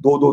2-2,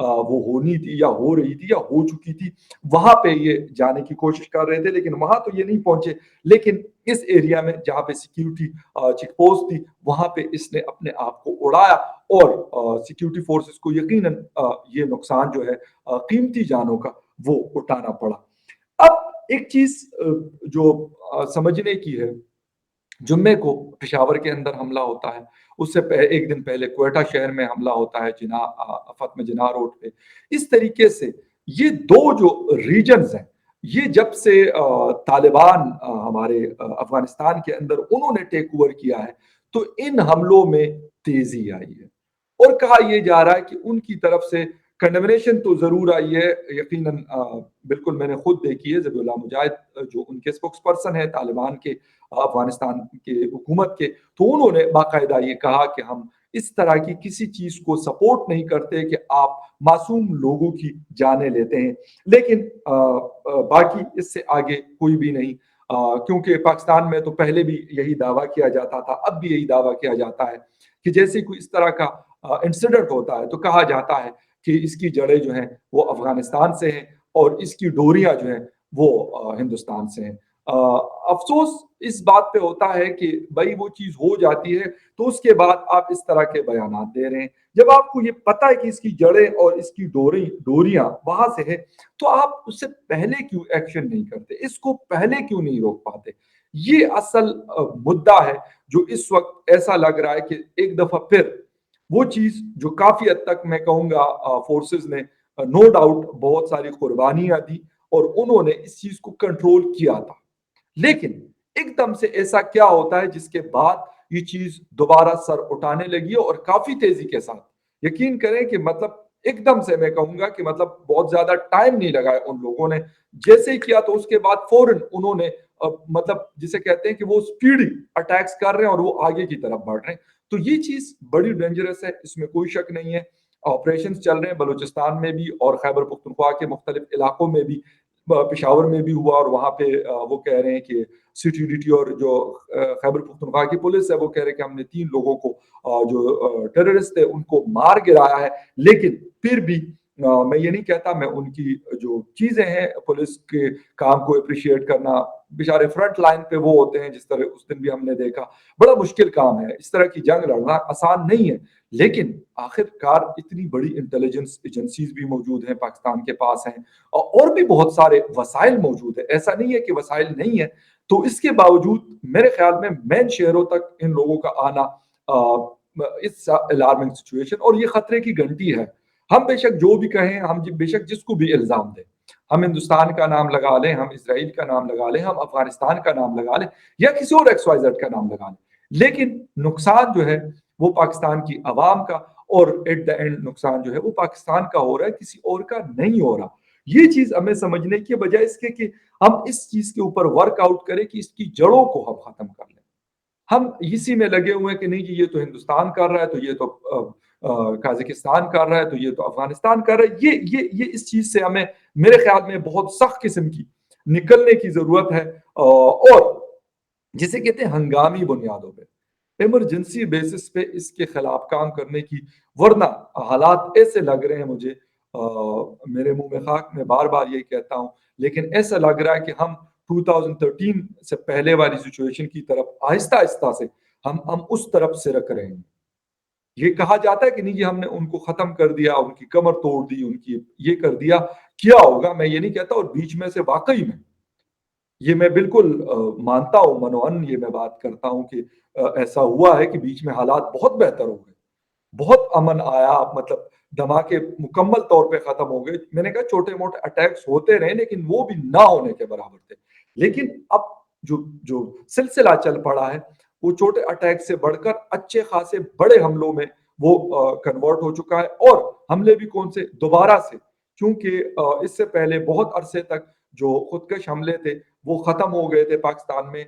وہ ہونی تھی یا ہو رہی تھی یا ہو چکی تھی، وہاں پہ یہ جانے کی کوشش کر رہے تھے، لیکن وہاں تو یہ نہیں پہنچے۔ لیکن اس ایریا میں جہاں پہ سیکیورٹی چیک پوسٹ تھی، وہاں پہ اس نے اپنے آپ کو اڑایا، اور سیکیورٹی فورسز کو یقیناً یہ نقصان جو ہے قیمتی جانوں کا وہ اٹھانا پڑا۔ اب ایک چیز جو سمجھنے کی ہے، جمعے کو پشاور کے اندر حملہ ہوتا ہے، اس سے ایک دن پہلے کوئٹہ شہر میں حملہ ہوتا ہے، فتح جناح روڈ پہ۔ اس طریقے سے یہ دو جو ریجنز ہیں، یہ جب سے طالبان ہمارے افغانستان کے اندر انہوں نے ٹیک اوور کیا ہے، تو ان حملوں میں تیزی آئی ہے، اور کہا یہ جا رہا ہے کہ ان کی طرف سے کنڈمنیشن تو ضرور آئی ہے، یقیناً بالکل میں نے خود دیکھی ہے۔ ذبیح اللہ مجاہد جو ان کے اسپوکس پرسن ہے طالبان کے، افغانستان کے حکومت کے، تو انہوں نے باقاعدہ یہ کہا کہ ہم اس طرح کی کسی چیز کو سپورٹ نہیں کرتے کہ آپ معصوم لوگوں کی جانیں لیتے ہیں، لیکن باقی اس سے آگے کوئی بھی نہیں، کیونکہ پاکستان میں تو پہلے بھی یہی دعویٰ کیا جاتا تھا، اب بھی یہی دعویٰ کیا جاتا ہے کہ جیسے کوئی اس طرح کا انسیڈنٹ ہوتا ہے تو کہا جاتا ہے کہ اس کی جڑیں جو ہیں وہ افغانستان سے ہیں، اور اس کی ڈوریاں جو ہیں وہ ہندوستان سے ہیں۔ افسوس اس بات پہ ہوتا ہے کہ بھائی وہ چیز ہو جاتی ہے تو اس کے بعد آپ اس طرح کے بیانات دے رہے ہیں، جب آپ کو یہ پتہ ہے کہ اس کی جڑیں اور اس کی ڈوریاں وہاں سے ہے، تو آپ اس سے پہلے کیوں ایکشن نہیں کرتے، اس کو پہلے کیوں نہیں روک پاتے؟ یہ اصل مدعا ہے جو اس وقت ایسا لگ رہا ہے کہ ایک دفعہ پھر وہ چیز جو کافی حد تک میں کہوں گا فورسز نے نو ڈاؤٹ بہت ساری قربانیاں دی اور انہوں نے اس چیز کو کنٹرول کیا تھا، لیکن ایک دم سے ایسا کیا ہوتا ہے جس کے بعد یہ چیز دوبارہ سر اٹھانے لگی ہے، اور کافی تیزی کے ساتھ۔ یقین کریں کہ مطلب ایک دم سے میں کہوں گا کہ مطلب بہت زیادہ ٹائم نہیں لگا ہے ان لوگوں نے، جیسے ہی کیا تو اس کے بعد فوراً انہوں نے مطلب جسے کہتے ہیں کہ وہ سپیڈی اٹیکس کر رہے ہیں اور وہ آگے کی طرف بڑھ رہے ہیں۔ تو یہ چیز بڑی ڈینجرس ہے، اس میں کوئی شک نہیں ہے۔ آپریشنز چل رہے ہیں بلوچستان میں بھی اور خیبر پختونخوا کے مختلف علاقوں میں بھی، پشاور میں بھی ہوا، اور وہاں پہ وہ کہہ رہے ہیں کہ CTDT اور جو خیبر پختونخوا کی پولیس ہے وہ کہہ رہے ہیں کہ ہم نے 3 لوگوں کو جو ٹیررسٹ تھے ان کو مار گرایا ہے، لیکن پھر بھی میں یہ نہیں کہتا، میں ان کی جو چیزیں ہیں پولیس کے کام کو اپریشیٹ کرنا، بیچارے فرنٹ لائن پہ وہ ہوتے ہیں، جس طرح اس دن بھی ہم نے دیکھا، بڑا مشکل کام ہے، اس طرح کی جنگ لڑنا آسان نہیں ہے، لیکن آخر کار اتنی بڑی انٹیلیجنس ایجنسیز بھی موجود ہیں پاکستان کے پاس ہیں، اور بھی بہت سارے وسائل موجود ہیں، ایسا نہیں ہے کہ وسائل نہیں ہے، تو اس کے باوجود میرے خیال میں مین شہروں تک ان لوگوں کا آنا اس الارمنگ سچویشن، اور یہ خطرے کی گھنٹی ہے۔ ہم بے شک جو بھی کہیں، ہم بے شک جس کو بھی الزام دیں، ہم ہندوستان کا نام لگا لیں، ہم اسرائیل کا نام لگا لیں، ہم افغانستان کا نام لگا لیں، یا کسی اور XYZ کا نام لگا لیں، لیکن نقصان جو ہے وہ پاکستان کی عوام کا، اور ایٹ دا اینڈ نقصان جو ہے وہ پاکستان کا ہو رہا ہے، کسی اور کا نہیں ہو رہا۔ یہ چیز ہمیں سمجھنے کی بجائے اس کے کہ ہم اس چیز کے اوپر ورک آؤٹ کریں کہ اس کی جڑوں کو ہم ختم کر لیں، ہم اسی میں لگے ہوئے ہیں کہ نہیں جی یہ تو ہندوستان کر رہا ہے، تو یہ تو قازقستان کر رہا ہے، تو یہ تو افغانستان کر رہا ہے۔ یہ اس چیز سے ہمیں میرے خیال میں بہت سخت قسم کی نکلنے کی ضرورت ہے، اور جسے کہتے ہیں ہنگامی بنیادوں پہ، ایمرجنسی بیسس پہ اس کے خلاف کام کرنے کی، ورنہ حالات ایسے لگ رہے ہیں مجھے، میرے منہ میں خاک، میں بار بار یہی کہتا ہوں، لیکن ایسا لگ رہا ہے کہ ہم 2013 سے پہلے والی سچویشن کی طرف آہستہ آہستہ سے ہم اس طرف سے رک رہے ہیں۔ یہ کہا جاتا ہے کہ نہیں جی ہم نے ان کو ختم کر دیا، ان کی کمر توڑ دی، ان کی یہ کر دیا، کیا ہوگا میں یہ نہیں کہتا، اور بیچ میں سے واقعی میں یہ میں بالکل مانتا ہوں، منوان یہ میں بات کرتا ہوں کہ ایسا ہوا ہے کہ بیچ میں حالات بہت بہتر ہو گئے، بہت امن آیا، مطلب دھماکے مکمل طور پہ ختم ہو گئے۔ میں نے کہا چھوٹے موٹے اٹیکس ہوتے رہے لیکن وہ بھی نہ ہونے کے برابر تھے، لیکن اب جو سلسلہ چل پڑا ہے وہ چھوٹے اٹیک سے بڑھ کر اچھے خاصے بڑے حملوں میں وہ کنورٹ ہو چکا ہے، اور حملے بھی کون سے دوبارہ سے، کیونکہ اس سے پہلے بہت عرصے تک جو خودکش حملے تھے وہ ختم ہو گئے تھے پاکستان میں،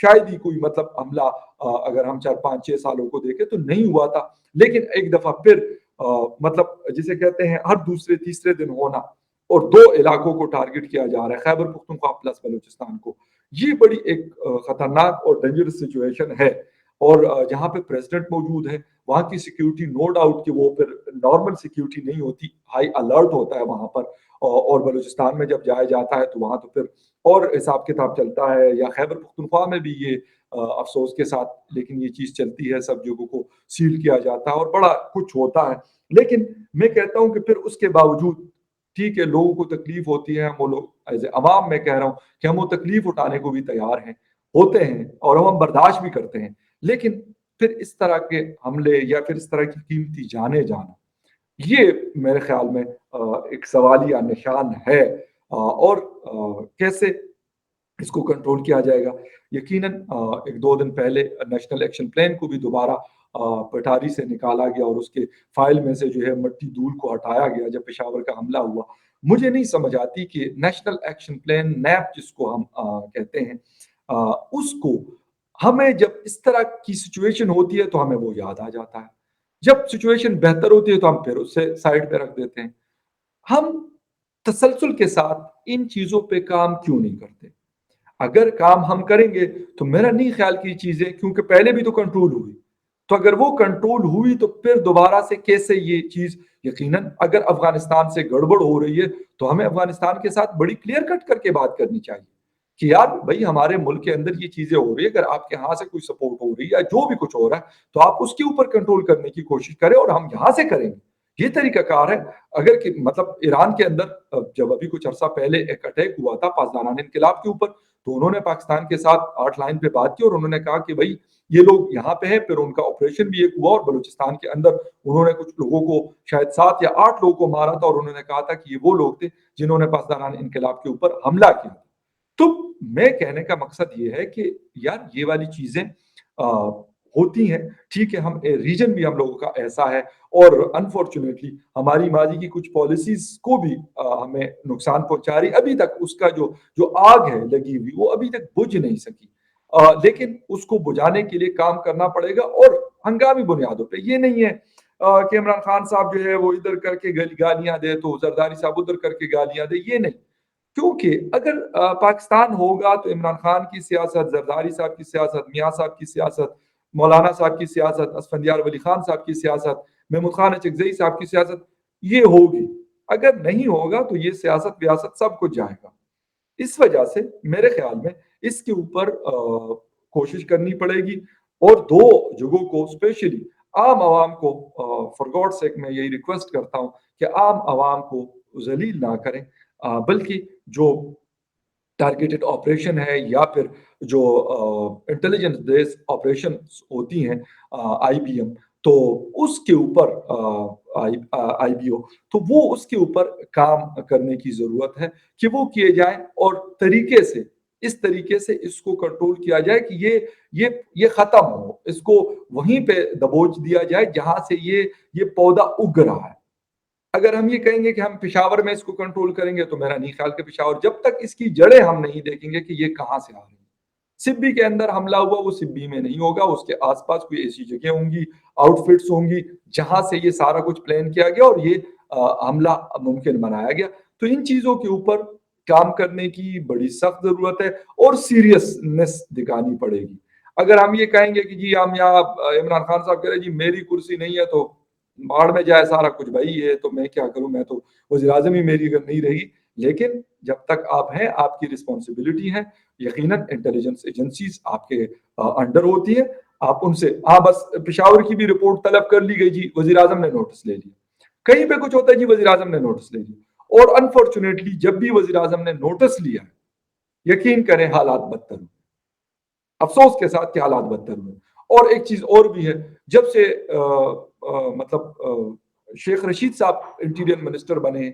شاید ہی کوئی مطلب حملہ اگر ہم 4 5 6 سالوں کو دیکھیں تو نہیں ہوا تھا، لیکن ایک دفعہ پھر مطلب جسے کہتے ہیں ہر دوسرے تیسرے دن ہونا، اور 2 علاقوں کو ٹارگٹ کیا جا رہا ہے، خیبر پختونخوا پلس بلوچستان کو، یہ بڑی ایک خطرناک اور ڈینجرس سچویشن ہے، اور جہاں پہ پریزیڈنٹ موجود ہے وہاں کی سیکیورٹی نو ڈاؤٹ کہ وہ پھر نارمل سیکیورٹی نہیں ہوتی، ہائی الرٹ ہوتا ہے وہاں پر، اور بلوچستان میں جب جایا جاتا ہے تو وہاں تو پھر اور حساب کتاب چلتا ہے، یا خیبر پختونخوا میں بھی یہ افسوس کے ساتھ لیکن یہ چیز چلتی ہے، سب جگہوں کو سیل کیا جاتا ہے اور بڑا کچھ ہوتا ہے۔ لیکن میں کہتا ہوں کہ پھر اس کے باوجود ٹھیک ہے لوگوں کو تکلیف ہوتی ہے، ہم وہ لوگ ایز اے عوام میں کہہ رہا ہوں کہ ہم وہ تکلیف اٹھانے کو بھی تیار ہیں، ہوتے ہیں اور ہم برداشت بھی کرتے ہیں، لیکن پھر اس طرح کے حملے یا پھر اس طرح کی قیمتی جانے جانا، یہ میرے خیال میں ایک سوالیہ نشان ہے، اور کیسے اس کو کنٹرول کیا جائے گا؟ یقیناً ایک دو دن پہلے نیشنل ایکشن پلان کو بھی دوبارہ پٹاری سے نکالا گیا اور اس کے فائل میں سے جو ہے مٹی دھول کو ہٹایا گیا جب پشاور کا حملہ ہوا۔ مجھے نہیں سمجھ آتی کہ نیشنل ایکشن پلان نیپ جس کو ہم کہتے ہیں، اس کو ہمیں جب اس طرح کی سچویشن ہوتی ہے تو ہمیں وہ یاد آ جاتا ہے، جب سچویشن بہتر ہوتی ہے تو ہم پھر اس سے سائڈ پہ رکھ دیتے ہیں۔ ہم تسلسل کے ساتھ ان چیزوں پہ کام کیوں نہیں کرتے؟ اگر کام ہم کریں گے تو میرا نہیں خیال کی چیزیں، کیونکہ پہلے بھی تو کنٹرول ہوئی، تو اگر وہ کنٹرول ہوئی تو پھر دوبارہ سے کیسے یہ چیز، یقیناً اگر افغانستان سے گڑبڑ ہو رہی ہے تو ہمیں افغانستان کے ساتھ بڑی کلیئر کٹ کر کے بات کرنی چاہیے کہ یار بھائی ہمارے ملک کے اندر یہ چیزیں ہو رہی ہے، اگر آپ کے یہاں سے کوئی سپورٹ ہو رہی ہے یا جو بھی کچھ ہو رہا ہے تو آپ اس کے اوپر کنٹرول کرنے کی کوشش کریں اور ہم یہاں سے کریں گے۔ یہ طریقہ کار ہے۔ اگر مطلب ایران کے اندر جب ابھی کچھ عرصہ پہلے ایک اٹیک ہوا تھا پاسداران انقلاب کے اوپر، تو انہوں نے پاکستان کے ساتھ 8 لائن پہ بات کی اور انہوں نے کہا کہ بھائی یہ لوگ یہاں پہ ہیں، پھر ان کا آپریشن بھی ایک ہوا اور بلوچستان کے اندر انہوں نے کچھ لوگوں کو شاید 7 یا 8 لوگوں کو مارا تھا اور انہوں نے کہا تھا کہ یہ وہ لوگ تھے جنہوں نے پاسداران انقلاب کے اوپر حملہ کیا۔ تو میں کہنے کا مقصد یہ ہے کہ یار یہ والی چیزیں ہوتی ہیں، ٹھیک ہے ہم ریجن بھی ہم لوگوں کا ایسا ہے، اور انفارچونیٹلی ہماری ماضی کی کچھ پالیسیز کو بھی ہمیں نقصان پہنچا رہی، ابھی تک اس کا جو آگ ہے لگی ہوئی وہ ابھی تک بجھ نہیں سکی، لیکن اس کو بجھانے کے لیے کام کرنا پڑے گا اور ہنگامی بنیادوں پہ۔ یہ نہیں ہے کہ عمران خان صاحب جو ہے وہ ادھر کر کے گالیاں دے تو زرداری صاحب ادھر کر کے گالیاں دے، یہ نہیں، کیونکہ اگر پاکستان ہوگا تو عمران خان کی سیاست، زرداری صاحب کی سیاست، میاں صاحب کی سیاست، مولانا صاحب کی سیاست، اسفندیار ولی خان صاحب کی سیاست، محمود خان اچکزئی صاحب کی سیاست، یہ ہوگی۔ اگر نہیں ہوگا تو یہ سیاست ویاست سب کچھ جائے گا۔ اس وجہ سے میرے خیال میں اس کے اوپر کوشش کرنی پڑے گی، اور دو جگہوں کو اسپیشلی عام عوام کو، فار گاڈ سیک میں یہی ریکویسٹ کرتا ہوں کہ عام عوام کو ذلیل نہ کریں، بلکہ جو ٹارگیٹڈ آپریشن ہے یا پھر جو انٹیلیجنس بیس آپریشن ہوتی ہیں آئی بی ایم، تو اس کے اوپر آئی بی او، تو وہ اس کے اوپر کام کرنے کی ضرورت ہے کہ وہ کیے جائیں، اور طریقے سے اس طریقے سے اس کو کنٹرول کیا جائے کہ یہ ختم ہو، اس کو وہیں پہ دبوچ دیا جائے جہاں سے یہ پودا اگ رہا ہے۔ اگر ہم یہ کہیں گے کہ ہم پشاور میں اس کو کنٹرول کریں گے تو میرا نہیں خیال کہ پشاور، جب تک اس کی جڑیں ہم نہیں دیکھیں گے کہ یہ کہاں سے آ رہی ہیں۔ سبی کے اندر حملہ ہوا وہ سبی میں نہیں ہوگا، اس کے آس پاس کوئی ایسی جگہ ہوں گی، آؤٹ فٹس ہوں گی جہاں سے یہ سارا کچھ پلان کیا گیا اور یہ حملہ ممکن بنایا گیا۔ تو ان چیزوں کے اوپر کام کرنے کی بڑی سخت ضرورت ہے اور سیریسنس دکھانی پڑے گی۔ اگر ہم یہ کہیں گے کہ جی ہم یہاں عمران خان صاحب کہہ رہے ہیں جی میری کرسی نہیں ہے تو باڑ میں جائے سارا کچھ، بھائی یہ تو میں کیا کروں، میں تو وزیر اعظم ہی میری اگر نہیں رہی، لیکن جب تک آپ ہیں آپ کی رسپانسبلٹی ہے، یقیناً انٹیلیجنس ایجنسیز آپ کے انڈر ہوتی ہیں، آپ ان سے بس پشاور کی بھی رپورٹ طلب کر لی گئی جی وزیر اعظم نے نوٹس لے لیا، کہیں پہ کچھ ہوتا ہے جی وزیر اعظم نے نوٹس لے لیا، اور انفارچونیٹلی جب بھی وزیر اعظم نے نوٹس لیا یقین کریں حالات بدتر ہوئے، افسوس کے ساتھ کہ حالات بدتر ہوئے۔ اور ایک چیز اور بھی ہے، جب سے مطلب شیخ رشید صاحب انٹیریئر منسٹر بنے،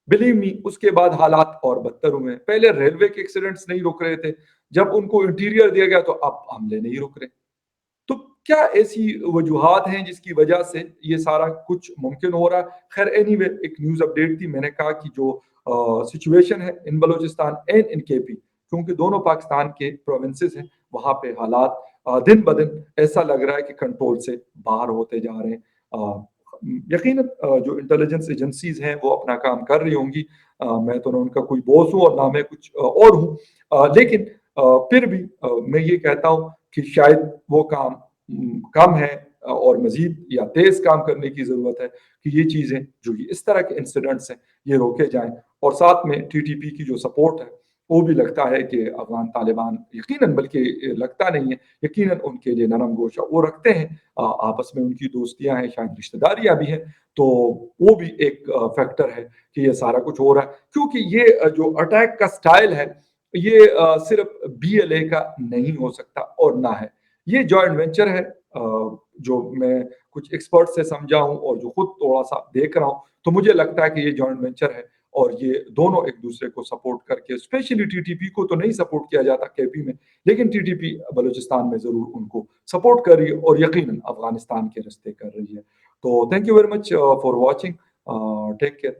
بلیو می اس کے بعد حالات اور بدتر ہوئے۔ پہلے ریلوے کے ایکسیڈنٹس نہیں رک رہے تھے، جب ان کو انٹیریئر دیا گیا تو اب حملے نہیں رک رہے۔ تو کیا ایسی وجوہات ہیں جس کی وجہ سے یہ سارا کچھ ممکن ہو رہا ہے؟ خیر اینی وے ایک نیوز اپڈیٹ تھی، میں نے کہا کہ جو سچویشن ہے ان بلوچستان اینڈ ان کے پی، کیونکہ دونوں پاکستان کے پروونسز ہیں، وہاں پہ حالات دن بدن ایسا لگ رہا ہے کہ کنٹرول سے باہر ہوتے جا رہے ہیں۔ یقیناً جو انٹیلیجنس ایجنسیز ہیں وہ اپنا کام کر رہی ہوں گی، میں تو نہ ان کا کوئی باس ہوں اور نہ میں کچھ اور ہوں، لیکن پھر بھی میں یہ کہتا ہوں کہ شاید وہ کام کم ہے اور مزید یا تیز کام کرنے کی ضرورت ہے کہ یہ چیزیں جو اس طرح کے انسیڈنٹس ہیں یہ روکے جائیں، اور ساتھ میں ٹی ٹی پی کی جو سپورٹ ہے وہ بھی لگتا ہے کہ افغان طالبان یقیناً، بلکہ لگتا نہیں ہے، یقیناً ان کے لیے نرم گوشہ وہ رکھتے ہیں، آپس میں ان کی دوستیاں ہیں، شاید رشتہ داریاں بھی ہیں، تو وہ بھی ایک فیکٹر ہے کہ یہ سارا کچھ ہو رہا ہے، کیونکہ یہ جو اٹیک کا سٹائل ہے یہ صرف بی ایل اے کا نہیں ہو سکتا اور نہ ہے، یہ جوائنٹ وینچر ہے، جو میں کچھ ایکسپرٹ سے سمجھا ہوں اور جو خود تھوڑا سا دیکھ رہا ہوں، تو مجھے لگتا ہے کہ یہ جوائنٹ وینچر ہے، اور یہ دونوں ایک دوسرے کو سپورٹ کر کے، اسپیشلی ٹی ٹی پی کو تو نہیں سپورٹ کیا جاتا کے پی میں، لیکن ٹی ٹی پی بلوچستان میں ضرور ان کو سپورٹ کر رہی ہے اور یقیناً افغانستان کے راستے کر رہی ہے. تو thank you very much for watching. Take care.